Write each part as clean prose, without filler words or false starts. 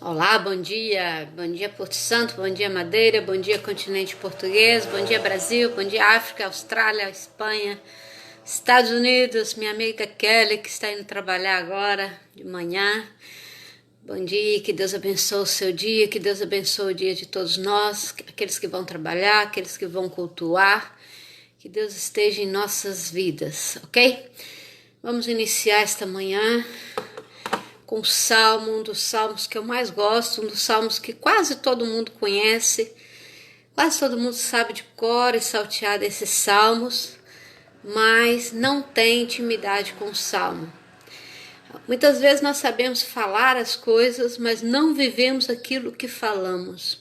Olá, bom dia Porto Santo, bom dia Madeira, bom dia continente português, bom dia Brasil, bom dia África, Austrália, Espanha, Estados Unidos, minha amiga Kelly que está indo trabalhar agora de manhã. Bom dia, que Deus abençoe o seu dia, que Deus abençoe o dia de todos nós, aqueles que vão trabalhar, aqueles que vão cultuar, que Deus esteja em nossas vidas, ok? Vamos iniciar esta manhã com o salmo, um dos salmos que eu mais gosto, um dos salmos que quase todo mundo conhece, quase todo mundo sabe de cor e salteado esses salmos, mas não tem intimidade com o salmo. Muitas vezes nós sabemos falar as coisas, mas não vivemos aquilo que falamos.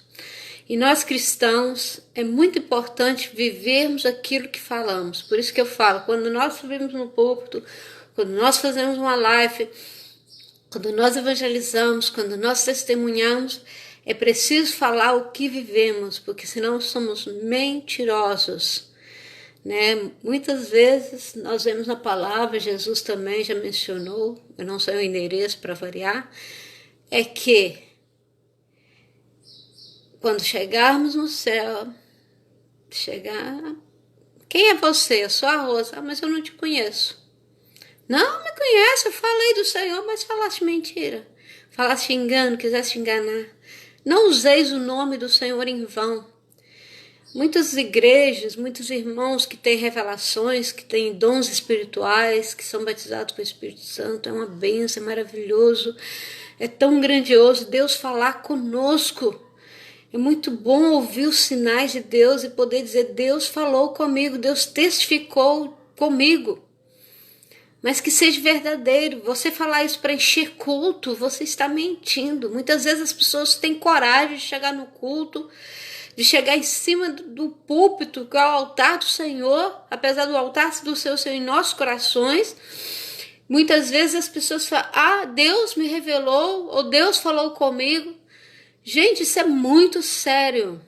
E nós cristãos, é muito importante vivermos aquilo que falamos. Por isso que eu falo, quando nós subimos no púlpito, quando nós fazemos uma live, quando nós evangelizamos, quando nós testemunhamos, é preciso falar o que vivemos, porque senão somos mentirosos, né? Muitas vezes nós vemos na palavra, Jesus também já mencionou, eu não sei o endereço para variar, é que quando chegarmos no céu, quem é você? Eu sou a Rosa, mas eu não te conheço. Não me conhece, eu falei do Senhor, mas falaste mentira. Falaste engano, quiseste enganar. Não useis o nome do Senhor em vão. Muitas igrejas, muitos irmãos que têm revelações, que têm dons espirituais, que são batizados com o Espírito Santo, é uma bênção, é maravilhoso, é tão grandioso Deus falar conosco. É muito bom ouvir os sinais de Deus e poder dizer, Deus falou comigo, Deus testificou comigo. Mas que seja verdadeiro. Você falar isso para encher culto, você está mentindo. Muitas vezes as pessoas têm coragem de chegar no culto, de chegar em cima do púlpito, que é o altar do Senhor, apesar do altar do Senhor ser em nossos corações. Muitas vezes as pessoas falam, Deus me revelou, ou Deus falou comigo. Gente, isso é muito sério.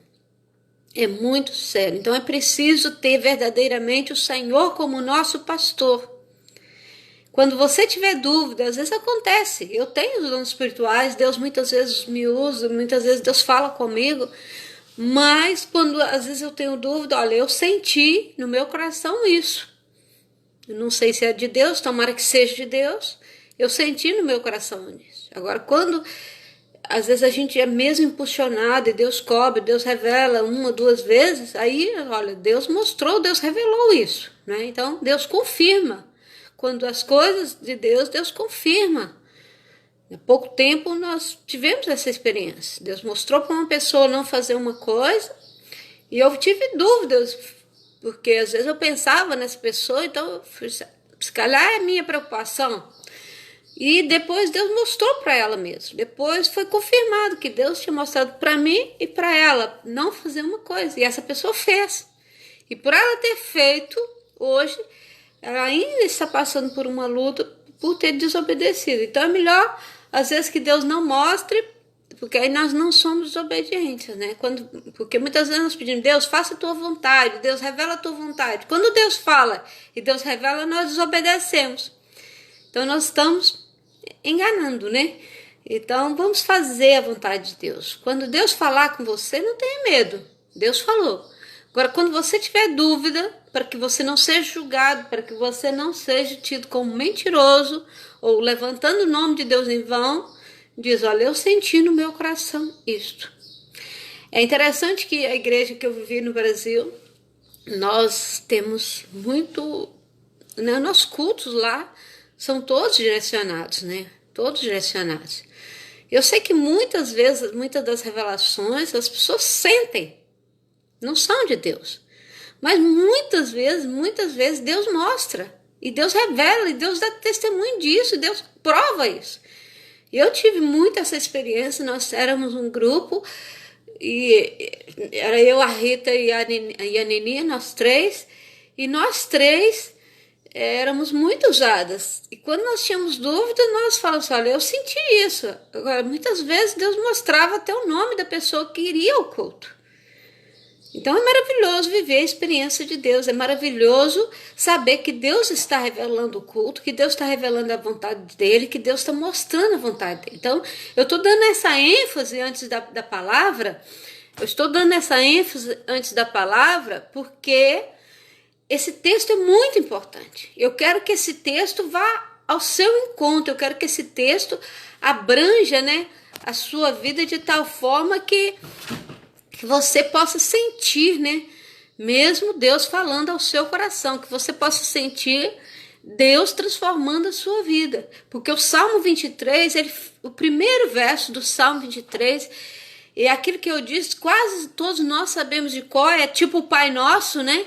É muito sério. Então é preciso ter verdadeiramente o Senhor como nosso pastor. Quando você tiver dúvida, às vezes acontece, eu tenho os dons espirituais, Deus muitas vezes me usa, muitas vezes Deus fala comigo, mas quando às vezes eu tenho dúvida, olha, eu senti no meu coração isso. Eu não sei se é de Deus, tomara que seja de Deus, eu senti no meu coração isso. Agora, quando às vezes a gente é mesmo impulsionado e Deus cobre, Deus revela uma, duas vezes, aí, olha, Deus mostrou, Deus revelou isso, né? Então, Deus confirma. Quando as coisas de Deus, Deus confirma. Há pouco tempo nós tivemos essa experiência. Deus mostrou para uma pessoa não fazer uma coisa e eu tive dúvidas, porque às vezes eu pensava nessa pessoa, então se calhar é a minha preocupação. E depois Deus mostrou para ela mesmo. Depois foi confirmado que Deus tinha mostrado para mim e para ela não fazer uma coisa. E essa pessoa fez. E por ela ter feito, hoje ela ainda está passando por uma luta por ter desobedecido. Então é melhor, às vezes, que Deus não mostre, porque aí nós não somos desobedientes, né? Porque muitas vezes nós pedimos, Deus, faça a tua vontade, Deus revela a tua vontade. Quando Deus fala e Deus revela, nós desobedecemos. Então nós estamos enganando, né? Então vamos fazer a vontade de Deus. Quando Deus falar com você, não tenha medo. Deus falou. Agora, quando você tiver dúvida, para que você não seja julgado, para que você não seja tido como mentiroso ou levantando o nome de Deus em vão, diz, olha, eu senti no meu coração isto. É interessante que a igreja que eu vivi no Brasil, nós temos muito, né, nossos cultos lá são todos direcionados, né? Todos direcionados. Eu sei que muitas vezes, muitas das revelações, as pessoas sentem, não são de Deus. Mas muitas vezes Deus mostra, e Deus revela, e Deus dá testemunho disso, e Deus prova isso. E eu tive muito essa experiência, nós éramos um grupo, e era eu, a Rita e a Nini, nós três, e nós três éramos muito usadas. E quando nós tínhamos dúvida, nós falamos, olha, eu senti isso. Agora, muitas vezes Deus mostrava até o nome da pessoa que iria ao culto. Então é maravilhoso viver a experiência de Deus, é maravilhoso saber que Deus está revelando o culto, que Deus está revelando a vontade dele, que Deus está mostrando a vontade dele. Então eu estou dando essa ênfase antes da palavra, porque esse texto é muito importante. Eu quero que esse texto vá ao seu encontro, eu quero que esse texto abranja, né, a sua vida de tal forma que você possa sentir, né, mesmo Deus falando ao seu coração, que você possa sentir Deus transformando a sua vida. Porque o Salmo 23, o primeiro verso do Salmo 23, é aquilo que eu disse, quase todos nós sabemos de cor, é tipo o Pai Nosso, né?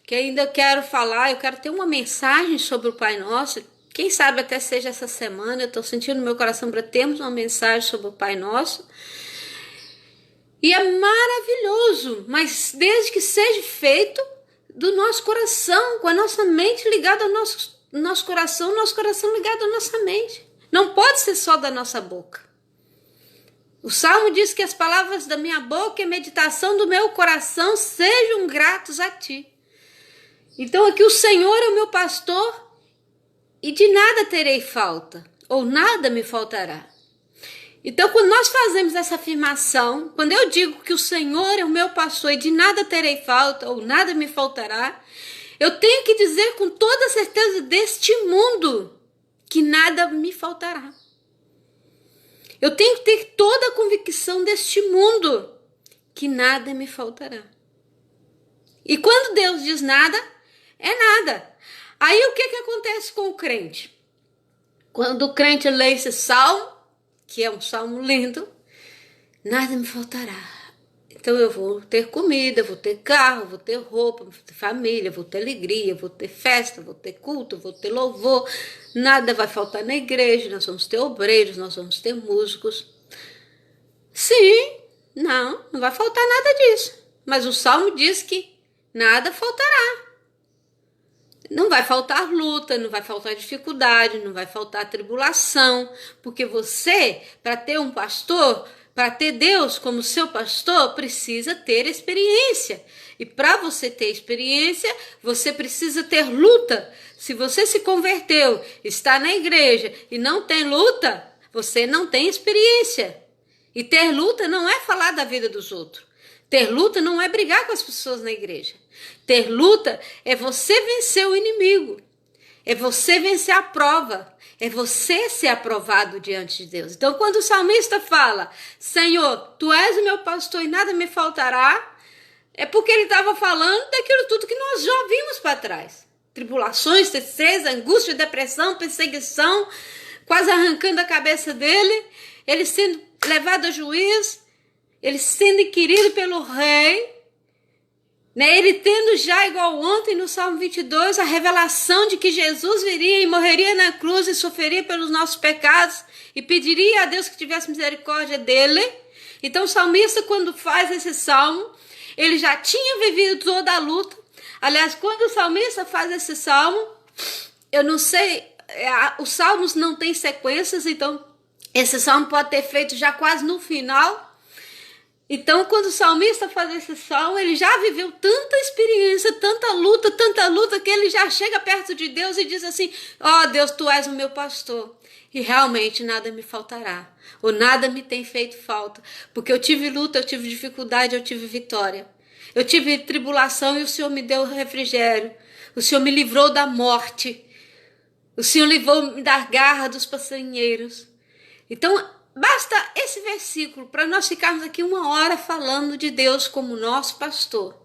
Que ainda quero falar, eu quero ter uma mensagem sobre o Pai Nosso. Quem sabe até seja essa semana, eu estou sentindo no meu coração para termos uma mensagem sobre o Pai Nosso. E é maravilhoso, mas desde que seja feito do nosso coração, com a nossa mente ligada ao nosso coração ligado à nossa mente. Não pode ser só da nossa boca. O Salmo diz que as palavras da minha boca e a meditação do meu coração sejam gratos a ti. Então aqui o Senhor é o meu pastor e de nada terei falta, ou nada me faltará. Então, quando nós fazemos essa afirmação, quando eu digo que o Senhor é o meu pastor e de nada terei falta ou nada me faltará, eu tenho que dizer com toda a certeza deste mundo que nada me faltará. Eu tenho que ter toda a convicção deste mundo que nada me faltará. E quando Deus diz nada, é nada. Aí o que acontece com o crente? Quando o crente lê esse salmo, que é um salmo lindo, nada me faltará. Então eu vou ter comida, vou ter carro, vou ter roupa, vou ter família, vou ter alegria, vou ter festa, vou ter culto, vou ter louvor. Nada vai faltar na igreja, nós vamos ter obreiros, nós vamos ter músicos. Sim, não vai faltar nada disso. Mas o salmo diz que nada faltará. Não vai faltar luta, não vai faltar dificuldade, não vai faltar tribulação, porque você, para ter um pastor, para ter Deus como seu pastor, precisa ter experiência. E para você ter experiência, você precisa ter luta. Se você se converteu, está na igreja e não tem luta, você não tem experiência. E ter luta não é falar da vida dos outros. Ter luta não é brigar com as pessoas na igreja. Ter luta é você vencer o inimigo. É você vencer a prova. É você ser aprovado diante de Deus. Então, quando o salmista fala, Senhor, tu és o meu pastor e nada me faltará, é porque ele estava falando daquilo tudo que nós já vimos para trás. Tribulações, tristeza, angústia, depressão, perseguição, quase arrancando a cabeça dele, ele sendo levado a juiz, ele sendo inquirido pelo rei, né? Ele tendo já, igual ontem no Salmo 22, a revelação de que Jesus viria e morreria na cruz e sofreria pelos nossos pecados e pediria a Deus que tivesse misericórdia dele. Então o salmista, quando faz esse salmo, ele já tinha vivido toda a luta. Aliás, quando o salmista faz esse salmo, eu não sei, os salmos não têm sequências, então esse salmo pode ter feito já quase no final. Então, quando o salmista faz esse salmo, ele já viveu tanta experiência, tanta luta, que ele já chega perto de Deus e diz assim, ó Deus, tu és o meu pastor, e realmente nada me faltará, ou nada me tem feito falta, porque eu tive luta, eu tive dificuldade, eu tive vitória, eu tive tribulação e o Senhor me deu refrigério, o Senhor me livrou da morte, o Senhor livrou-me da garra dos passarinheiros. Então, basta esse versículo para nós ficarmos aqui 1 hora falando de Deus como nosso pastor.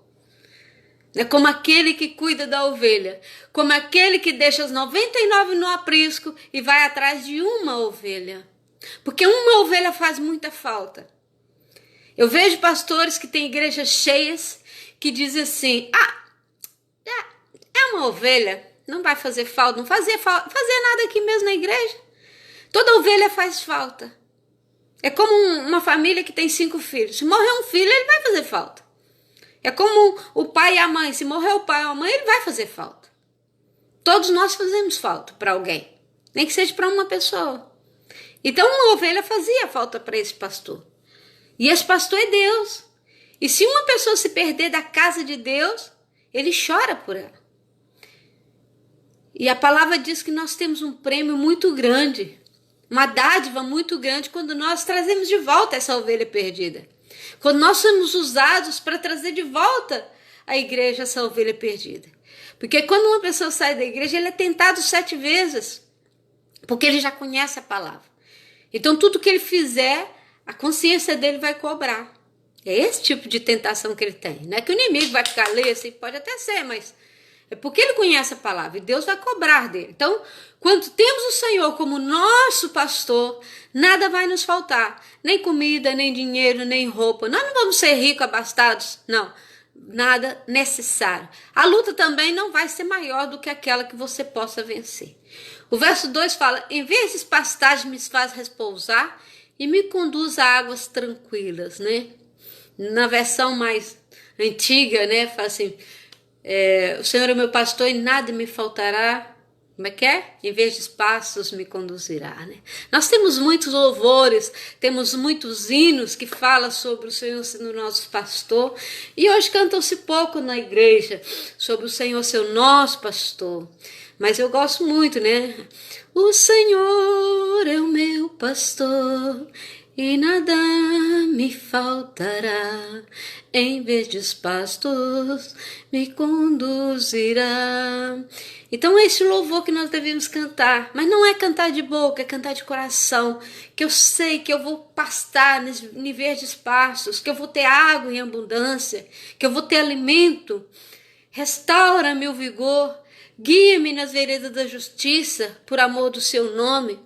Como aquele que cuida da ovelha. Como aquele que deixa as 99 no aprisco e vai atrás de uma ovelha. Porque uma ovelha faz muita falta. Eu vejo pastores que têm igrejas cheias que dizem assim, é uma ovelha, não vai fazer falta, não fazia nada aqui mesmo na igreja. Toda ovelha faz falta. É como uma família que tem 5 filhos. Se morrer um filho, ele vai fazer falta. É como o pai e a mãe. Se morrer o pai ou a mãe, ele vai fazer falta. Todos nós fazemos falta para alguém. Nem que seja para uma pessoa. Então, uma ovelha fazia falta para esse pastor. E esse pastor é Deus. E se uma pessoa se perder da casa de Deus, ele chora por ela. E a palavra diz que nós temos um prêmio muito grande, uma dádiva muito grande quando nós trazemos de volta essa ovelha perdida. Quando nós somos usados para trazer de volta à igreja essa ovelha perdida. Porque quando uma pessoa sai da igreja, ele é tentado 7 vezes, porque ele já conhece a palavra. Então tudo que ele fizer, a consciência dele vai cobrar. É esse tipo de tentação que ele tem. Não é que o inimigo vai ficar ali, assim, pode até ser, mas é porque ele conhece a palavra e Deus vai cobrar dele. Então, quando temos o Senhor como nosso pastor, nada vai nos faltar. Nem comida, nem dinheiro, nem roupa. Nós não vamos ser ricos, abastados. Não, nada necessário. A luta também não vai ser maior do que aquela que você possa vencer. O verso 2 fala, em vez de pastagens me faz repousar e me conduz a águas tranquilas, né? Na versão mais antiga, né? Fala assim, o Senhor é meu pastor e nada me faltará. Como é que é? Em vez de pastos me conduzirá, né? Nós temos muitos louvores, temos muitos hinos que falam sobre o Senhor sendo nosso pastor. E hoje cantam-se pouco na igreja sobre o Senhor ser o nosso pastor. Mas eu gosto muito, né? O Senhor é o meu pastor e nada me faltará, em verdes pastos me conduzirá. Então é esse louvor que nós devemos cantar, mas não é cantar de boca, é cantar de coração, que eu sei que eu vou pastar em verdes pastos, que eu vou ter água em abundância, que eu vou ter alimento. Restaura meu vigor, guia-me nas veredas da justiça, por amor do seu nome.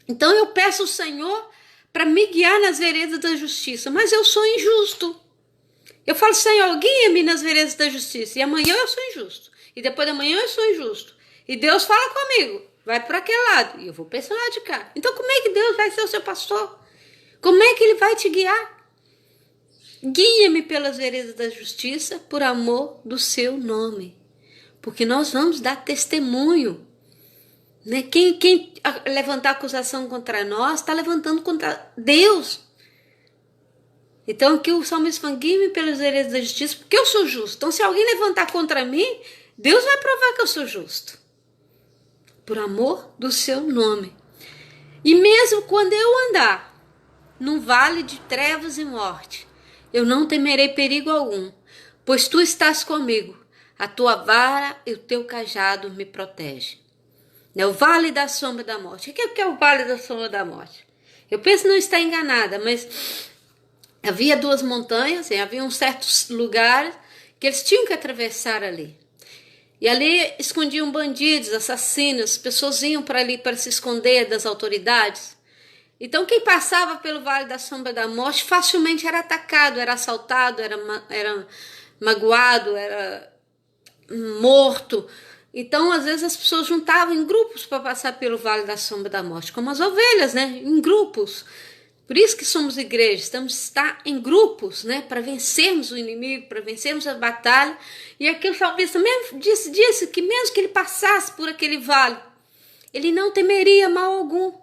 Então eu peço ao Senhor para me guiar nas veredas da justiça, mas eu sou injusto. Eu falo, Senhor, guia-me nas veredas da justiça, e amanhã eu sou injusto, e depois da manhã eu sou injusto, e Deus fala comigo, vai para aquele lado, e eu vou para esse lado de cá. Então como é que Deus vai ser o seu pastor? Como é que ele vai te guiar? Guia-me pelas veredas da justiça, por amor do seu nome, porque nós vamos dar testemunho. Né? Quem levantar acusação contra nós, está levantando contra Deus. Então aqui o salmista fala, guie-me pelas veredas da justiça, porque eu sou justo. Então se alguém levantar contra mim, Deus vai provar que eu sou justo. Por amor do seu nome. E mesmo quando eu andar num vale de trevas e morte, eu não temerei perigo algum, pois tu estás comigo. A tua vara e o teu cajado me protegem. É o vale da sombra da morte. O que é o vale da sombra da morte? Eu penso não estar enganada, mas havia 2 montanhas e havia certos lugares que eles tinham que atravessar ali. E ali escondiam bandidos, assassinos, pessoas iam para ali para se esconder das autoridades. Então quem passava pelo vale da sombra da morte facilmente era atacado, era assaltado, era magoado, era morto. Então, às vezes, as pessoas juntavam em grupos para passar pelo vale da sombra da morte, como as ovelhas, né? Em grupos. Por isso que somos igreja, estamos estar em grupos, né? Para vencermos o inimigo, para vencermos a batalha. E aqui o salmista mesmo disse que mesmo que ele passasse por aquele vale, ele não temeria mal algum.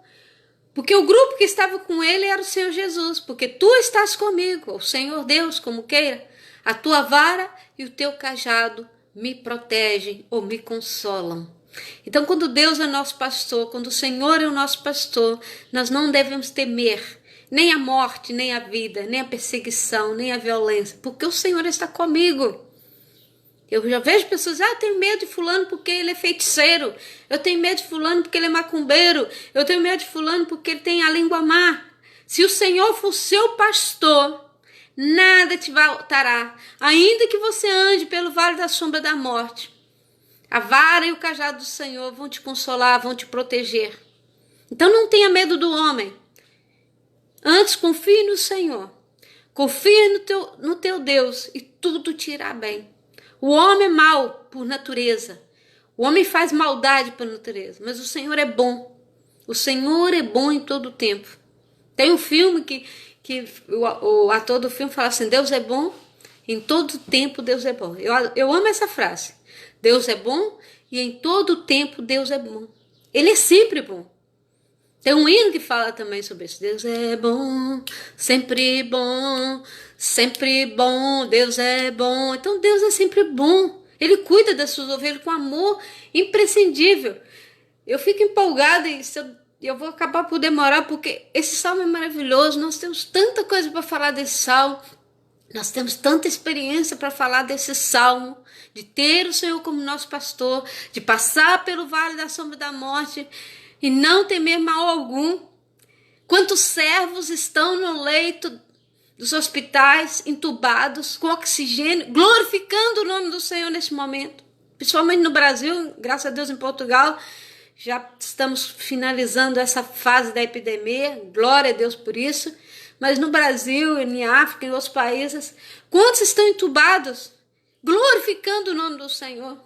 Porque o grupo que estava com ele era o Senhor Jesus. Porque tu estás comigo, o Senhor Deus, como queira. A tua vara e o teu cajado me protegem ou me consolam. Então, quando Deus é nosso pastor, quando o Senhor é o nosso pastor, nós não devemos temer nem a morte, nem a vida, nem a perseguição, nem a violência, porque o Senhor está comigo. Eu já vejo pessoas, eu tenho medo de fulano porque ele é feiticeiro, eu tenho medo de fulano porque ele é macumbeiro, eu tenho medo de fulano porque ele tem a língua má. Se o Senhor for seu pastor, nada te faltará, ainda que você ande pelo vale da sombra da morte. A vara e o cajado do Senhor vão te consolar, vão te proteger. Então não tenha medo do homem. Antes confie no Senhor. Confie no teu Deus e tudo te irá bem. O homem é mau por natureza. O homem faz maldade por natureza, mas o Senhor é bom. O Senhor é bom em todo o tempo. Tem um filme que o ator do filme fala assim, Deus é bom, em todo tempo Deus é bom. Eu amo essa frase. Deus é bom e em todo tempo Deus é bom. Ele é sempre bom. Tem um hino que fala também sobre isso. Deus é bom, sempre bom, sempre bom, Deus é bom. Então Deus é sempre bom. Ele cuida das suas ovelhas com amor imprescindível. Eu fico empolgada e eu vou acabar por demorar, porque esse salmo é maravilhoso. Nós temos tanta coisa para falar desse salmo. Nós temos tanta experiência para falar desse salmo, de ter o Senhor como nosso pastor, de passar pelo vale da sombra da morte e não temer mal algum. Quantos servos estão no leito dos hospitais, entubados, com oxigênio, glorificando o nome do Senhor nesse momento. Principalmente no Brasil, graças a Deus em Portugal, já estamos finalizando essa fase da epidemia, glória a Deus por isso. Mas no Brasil, em África, em outros países, quantos estão entubados, glorificando o nome do Senhor?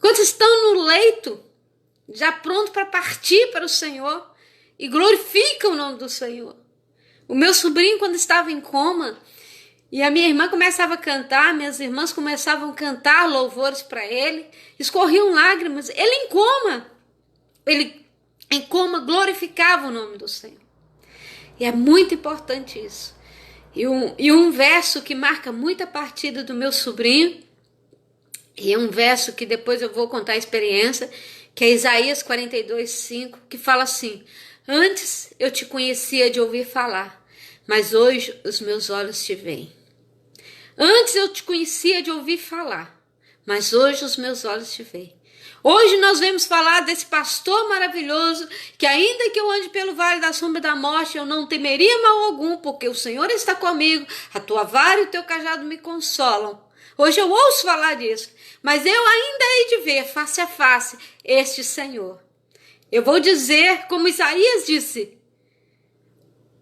Quantos estão no leito, já pronto para partir para o Senhor, e glorificam o nome do Senhor? O meu sobrinho, quando estava em coma, e a minha irmã começava a cantar, minhas irmãs começavam a cantar louvores para ele, escorriam lágrimas, ele em coma glorificava o nome do Senhor. E é muito importante isso. E um verso que marca muito a partida do meu sobrinho, e é um verso que depois eu vou contar a experiência, que é Isaías 42:5, que fala assim: antes eu te conhecia de ouvir falar, mas hoje os meus olhos te veem. Antes eu te conhecia de ouvir falar, mas hoje os meus olhos te veem. Hoje nós vamos falar desse pastor maravilhoso, que ainda que eu ande pelo vale da sombra da morte, eu não temeria mal algum, porque o Senhor está comigo, a tua vara e o teu cajado me consolam. Hoje eu ouço falar disso, mas eu ainda hei de ver face a face este Senhor. Eu vou dizer como Isaías disse: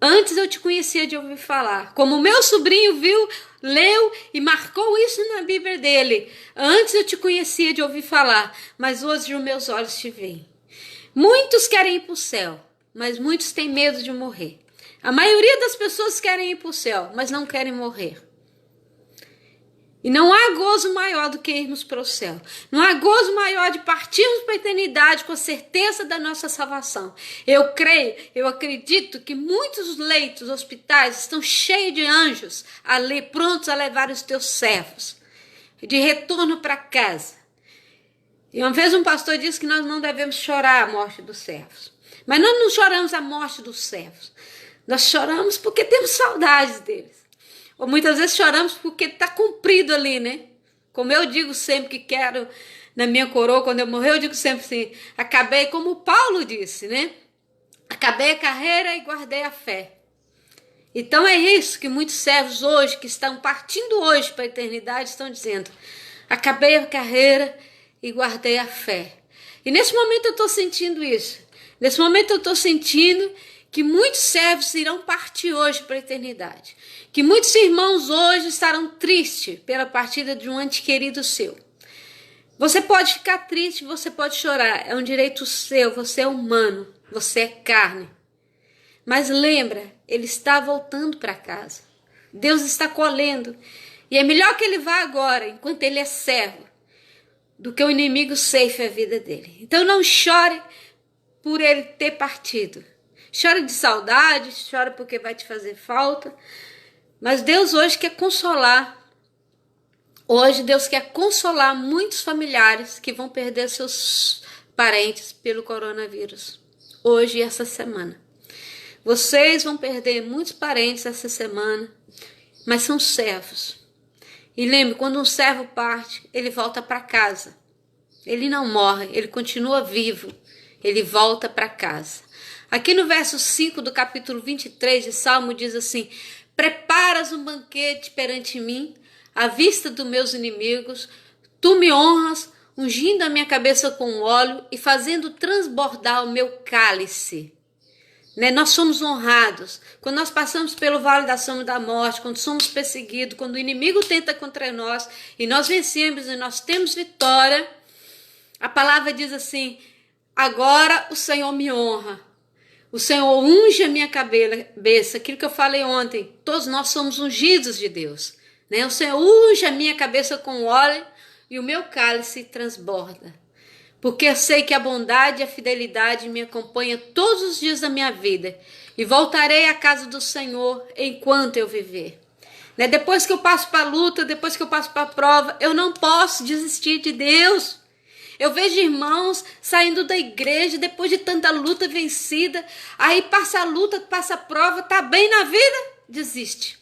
antes eu te conhecia de ouvir falar, como o meu sobrinho viu, leu e marcou isso na Bíblia dele. Antes eu te conhecia de ouvir falar, mas hoje os meus olhos te veem. Muitos querem ir para o céu, mas muitos têm medo de morrer. A maioria das pessoas querem ir para o céu, mas não querem morrer. E não há gozo maior do que irmos para o céu. Não há gozo maior de partirmos para a eternidade com a certeza da nossa salvação. Eu creio, eu acredito que muitos leitos, hospitais estão cheios de anjos ali, prontos a levar os teus servos de retorno para casa. E uma vez um pastor disse que nós não devemos chorar a morte dos servos. Mas nós não choramos a morte dos servos. Nós choramos porque temos saudades deles. Ou muitas vezes choramos porque está cumprido ali, né? Como eu digo sempre que quero, na minha coroa, quando eu morrer, eu digo sempre assim: acabei, como Paulo disse, né? Acabei a carreira e guardei a fé. Então é isso que muitos servos hoje, que estão partindo hoje para a eternidade, estão dizendo: acabei a carreira e guardei a fé. E nesse momento eu estou sentindo isso. Nesse momento eu estou sentindo que muitos servos irão partir hoje para a eternidade. Que muitos irmãos hoje estarão tristes pela partida de um ente querido seu. Você pode ficar triste, você pode chorar, é um direito seu, você é humano, você é carne. Mas lembra, ele está voltando para casa. Deus está colhendo. E é melhor que ele vá agora, enquanto ele é servo, do que o inimigo ceife a vida dele. Então não chore por ele ter partido. Chore de saudade, chore porque vai te fazer falta. Mas Deus hoje quer consolar. Hoje Deus quer consolar muitos familiares que vão perder seus parentes pelo coronavírus. Hoje e essa semana. Vocês vão perder muitos parentes essa semana, mas são servos. E lembre, quando um servo parte, ele volta para casa. Ele não morre, ele continua vivo. Ele volta para casa. Aqui no verso 5 do capítulo 23 de Salmo diz assim: preparas um banquete perante mim, à vista dos meus inimigos. Tu me honras, ungindo a minha cabeça com óleo e fazendo transbordar o meu cálice. Né? Nós somos honrados. Quando nós passamos pelo vale da sombra da morte, quando somos perseguidos, quando o inimigo tenta contra nós e nós vencemos e nós temos vitória, a palavra diz assim: agora o Senhor me honra. O Senhor unge a minha cabeça, aquilo que eu falei ontem, todos nós somos ungidos de Deus. Né? O Senhor unge a minha cabeça com óleo e o meu cálice transborda. porque eu sei que a bondade e a fidelidade me acompanham todos os dias da minha vida, e voltarei à casa do Senhor enquanto eu viver. Né? Depois que eu passo para a luta, depois que eu passo para a prova, eu não posso desistir de Deus. Eu vejo irmãos saindo da igreja depois de tanta luta vencida, aí passa a luta, passa a prova, tá bem na vida, desiste.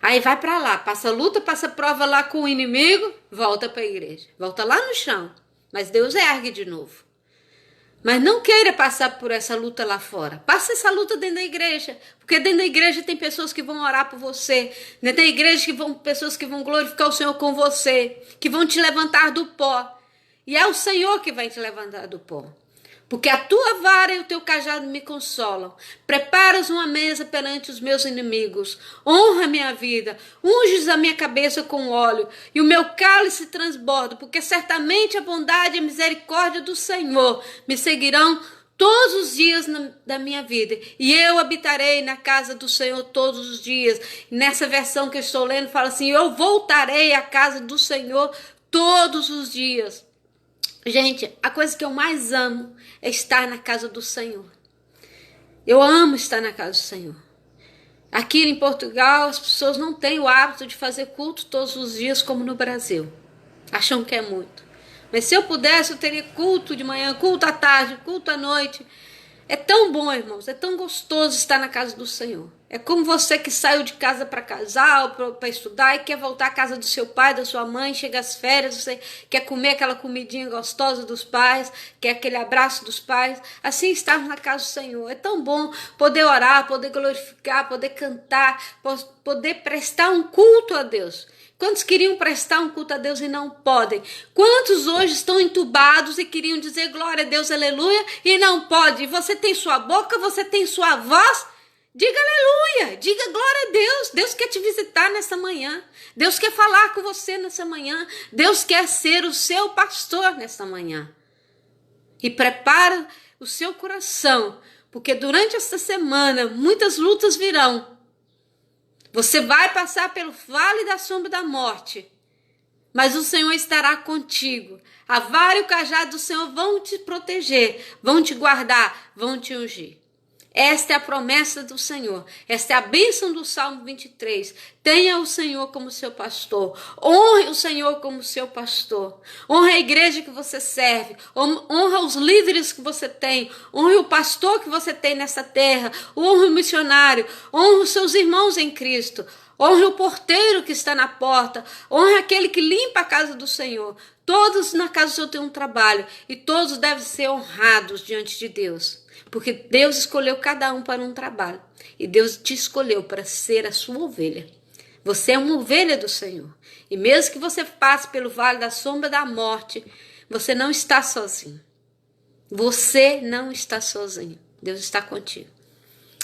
Aí vai para lá, passa a luta, passa a prova lá com o inimigo, volta para a igreja, volta lá no chão, mas Deus ergue de novo. Mas não queira passar por essa luta lá fora. Passa essa luta dentro da igreja. Porque dentro da igreja tem pessoas que vão orar por você. Dentro da igreja pessoas que vão glorificar o Senhor com você. Que vão te levantar do pó. E é o Senhor que vai te levantar do pó. Porque a tua vara e o teu cajado me consolam. Preparas uma mesa perante os meus inimigos. Honra minha vida. Unges a minha cabeça com óleo. E o meu cálice transborda. Porque certamente a bondade e a misericórdia do Senhor me seguirão todos os dias da minha vida. E eu habitarei na casa do Senhor todos os dias. Nessa versão que eu estou lendo, fala assim: eu voltarei à casa do Senhor todos os dias. Gente, a coisa que eu mais amo é estar na casa do Senhor. Eu amo estar na casa do Senhor. Aqui em Portugal, as pessoas não têm o hábito de fazer culto todos os dias como no Brasil. Acham que é muito. Mas se eu pudesse, eu teria culto de manhã, culto à tarde, culto à noite. É tão bom, irmãos, é tão gostoso estar na casa do Senhor. É como você que saiu de casa para casar ou para estudar e quer voltar à casa do seu pai, da sua mãe, chega às férias, você quer comer aquela comidinha gostosa dos pais, quer aquele abraço dos pais. Assim estamos na casa do Senhor. É tão bom poder orar, poder glorificar, poder cantar, poder prestar um culto a Deus. Quantos queriam prestar um culto a Deus e não podem? Quantos hoje estão entubados e queriam dizer glória a Deus, aleluia, e não pode? Você tem sua boca, você tem sua voz? Diga aleluia, diga glória a Deus. Deus quer te visitar nessa manhã. Deus quer falar com você nessa manhã. Deus quer ser o seu pastor nessa manhã. E prepara o seu coração, porque durante esta semana muitas lutas virão. Você vai passar pelo vale da sombra da morte, mas o Senhor estará contigo. A vara e o cajado do Senhor vão te proteger, vão te guardar, vão te ungir. Esta é a promessa do Senhor. Esta é a bênção do Salmo 23. Tenha o Senhor como seu pastor. Honre o Senhor como seu pastor. Honre a igreja que você serve. Honra os líderes que você tem. Honre o pastor que você tem nessa terra. Honre o missionário. Honre os seus irmãos em Cristo. Honre o porteiro que está na porta. Honre aquele que limpa a casa do Senhor. Todos na casa do Senhor têm um trabalho. E todos devem ser honrados diante de Deus. Porque Deus escolheu cada um para um trabalho. E Deus te escolheu para ser a sua ovelha. Você é uma ovelha do Senhor. E mesmo que você passe pelo vale da sombra da morte, você não está sozinho. Você não está sozinho. Deus está contigo.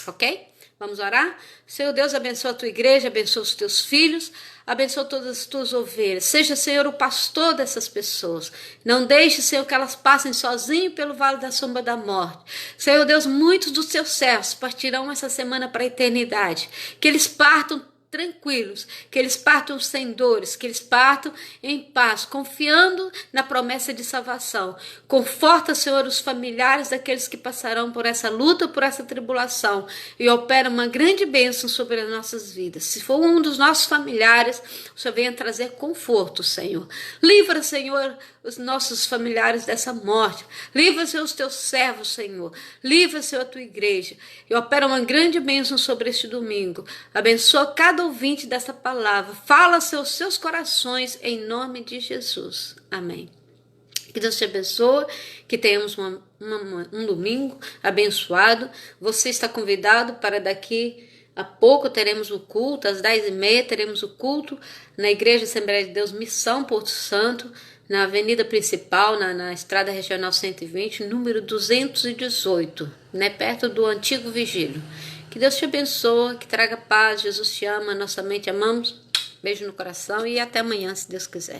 Ok? Vamos orar? Senhor Deus, abençoa a tua igreja, abençoa os teus filhos, abençoa todas as tuas ovelhas. Seja, Senhor, o pastor dessas pessoas. Não deixe, Senhor, que elas passem sozinho pelo vale da sombra da morte. Senhor Deus, muitos dos teus servos partirão essa semana para a eternidade. Que eles partam tranquilos, que eles partam sem dores, que eles partam em paz, confiando na promessa de salvação. Conforta, Senhor, os familiares daqueles que passarão por essa luta, por essa tribulação, e opera uma grande bênção sobre as nossas vidas. Se for um dos nossos familiares, o Senhor venha trazer conforto, Senhor. Livra, Senhor, os nossos familiares dessa morte. Livra, Senhor, os teus servos, Senhor. Livra, Senhor, a tua igreja. E opera uma grande bênção sobre este domingo. Abençoa cada ouvinte dessa palavra. Fala aos seus corações em nome de Jesus. Amém. Que Deus te abençoe, que tenhamos um domingo abençoado. Você está convidado para daqui a pouco teremos o culto, às 10h30 teremos o culto na Igreja Assembleia de Deus Missão Porto Santo, na avenida principal, na estrada regional 120, número 218, né, perto do antigo Vigílio. Que Deus te abençoe, que traga paz. Jesus te ama, nossa mente amamos. Beijo no coração e até amanhã, se Deus quiser.